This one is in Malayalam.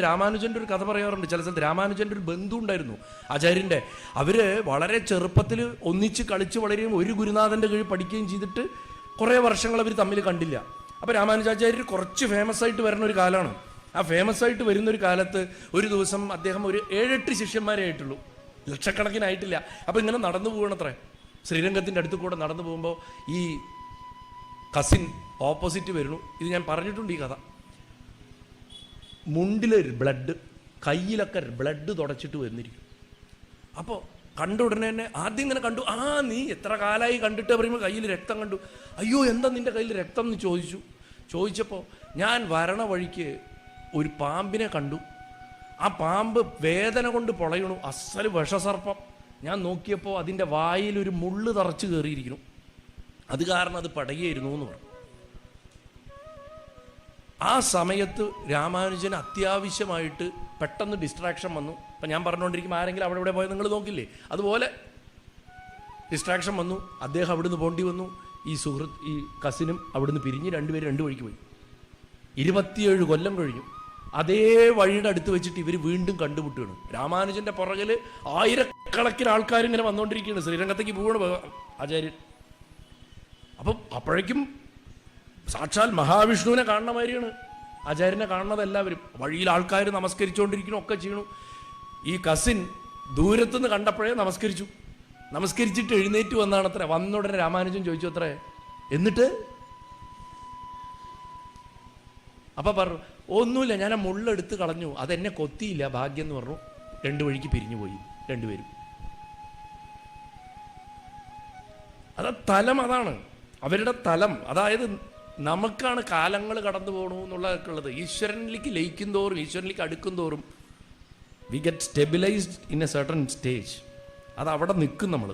രാമാനുജൻ്റെ ഒരു കഥ പറയാറുണ്ട്. ചില സ്ഥലത്ത് രാമാനുജൻ്റെ ഒരു ബന്ധു ഉണ്ടായിരുന്നു ആചാര്യൻ്റെ. അവര് വളരെ ചെറുപ്പത്തിൽ ഒന്നിച്ച് കളിച്ച് വളരുകയും ഒരു ഗുരുനാഥൻ്റെ കീഴിൽ പഠിക്കുകയും ചെയ്തിട്ട് കുറേ വർഷങ്ങൾ അവർ തമ്മിൽ കണ്ടില്ല. അപ്പോൾ രാമാനുജാചാര്യർ കുറച്ച് ഫേമസ് ആയിട്ട് വരുന്ന ഒരു കാലമാണ്. ആ ഫേമസ് ആയിട്ട് വരുന്നൊരു കാലത്ത് ഒരു ദിവസം അദ്ദേഹം ഒരു 7-8 ശിഷ്യന്മാരേ ആയിട്ടുള്ളൂ, ലക്ഷക്കണക്കിനായിട്ടില്ല. അപ്പോൾ ഇങ്ങനെ നടന്നു പോകണത്രേ, ശ്രീരംഗത്തിൻ്റെ അടുത്ത് കൂടെ നടന്നു പോകുമ്പോൾ ഈ കസിൻ ഓപ്പോസിറ്റ് വരുന്നു. ഇത് ഞാൻ പറഞ്ഞിട്ടുണ്ട് ഈ കഥ. മുണ്ടിലൊരു ബ്ലഡ്, കയ്യിലൊക്കെ ബ്ലഡ് തുടച്ചിട്ട് വന്നിരിക്കും. അപ്പോൾ കണ്ട ഉടനെ തന്നെ ആദ്യം ഇങ്ങനെ കണ്ടു, ആ നീ എത്ര കാലമായി കണ്ടിട്ട് പറയുമ്പോൾ കയ്യിൽ രക്തം കണ്ടു. അയ്യോ എന്താ നിൻ്റെ കയ്യിൽ രക്തം എന്ന് ചോദിച്ചപ്പോൾ ഞാൻ വരണ വഴിക്ക് ഒരു പാമ്പിനെ കണ്ടു. ആ പാമ്പ് വേദന കൊണ്ട് പൊളയണു, അസല് വിഷസർപ്പം. ഞാൻ നോക്കിയപ്പോൾ അതിൻ്റെ വായിൽ ഒരു മുള്ള് തറച്ച് കയറിയിരിക്കുന്നു, അത് കാരണം അത് പടയായിരുന്നു എന്ന് പറഞ്ഞു. ആ സമയത്ത് രാമാനുജന് അത്യാവശ്യമായിട്ട് പെട്ടെന്ന് ഡിസ്ട്രാക്ഷൻ വന്നു. അപ്പം ഞാൻ പറഞ്ഞുകൊണ്ടിരിക്കും ആരെങ്കിലും അവിടെ ഇവിടെ പോയത് നിങ്ങൾ നോക്കില്ലേ, അതുപോലെ ഡിസ്ട്രാക്ഷൻ വന്നു. അദ്ദേഹം അവിടുന്ന് പോണ്ടി വന്നു. ഈ കസിനും അവിടുന്ന് പിരിഞ്ഞ് രണ്ടുപേരും 2 വഴിക്ക് പോയി. 27 കൊല്ലം കഴിഞ്ഞു. അതേ വഴിയുടെ അടുത്ത് വെച്ചിട്ട് ഇവർ വീണ്ടും കണ്ടുമുട്ടുകയാണ്. രാമാനുജൻ്റെ പുറകിൽ ആയിരക്കണക്കിന് ആൾക്കാരിങ്ങനെ വന്നുകൊണ്ടിരിക്കുകയാണ്. ശ്രീരംഗത്തേക്ക് പോവുകയാണ് ആചാര്യൻ. അപ്പം അപ്പോഴേക്കും സാക്ഷാൽ മഹാവിഷ്ണുവിനെ കാണുന്ന മാതിരിയാണ് ആചാര്യനെ കാണുന്നത് എല്ലാവരും. വഴിയിൽ ആൾക്കാർ നമസ്കരിച്ചുകൊണ്ടിരിക്കണം, ഒക്കെ ചെയ്യണു. ഈ കസിൻ ദൂരത്തുനിന്ന് കണ്ടപ്പോഴേ നമസ്കരിച്ചിട്ട് എഴുന്നേറ്റ് വന്നാണ് അത്ര. വന്ന ഉടനെ രാമാനുജൻ ചോദിച്ചു അത്രേ, എന്നിട്ട്? അപ്പം പറഞ്ഞു, ഒന്നുമില്ല, ഞാൻ ആ മുള്ളെടുത്ത് കളഞ്ഞു, അതെന്നെ കൊത്തിയില്ല, ഭാഗ്യം എന്ന് പറഞ്ഞു. 2 വഴിക്ക് പിരിഞ്ഞു പോയി രണ്ടുപേരും. തലം അതാണ് അവരുടെ തലം. അതായത് നമുക്കാണ് കാലങ്ങൾ കടന്നു പോകണു എന്നുള്ളതൊക്കെ ഉള്ളത്. ഈശ്വരനിലേക്ക് ലയിക്കും തോറും, ഈശ്വരനിലേക്ക് അടുക്കും തോറും we get stabilised in A certain stage. അത് അവിടെ നിൽക്കും നമ്മൾ.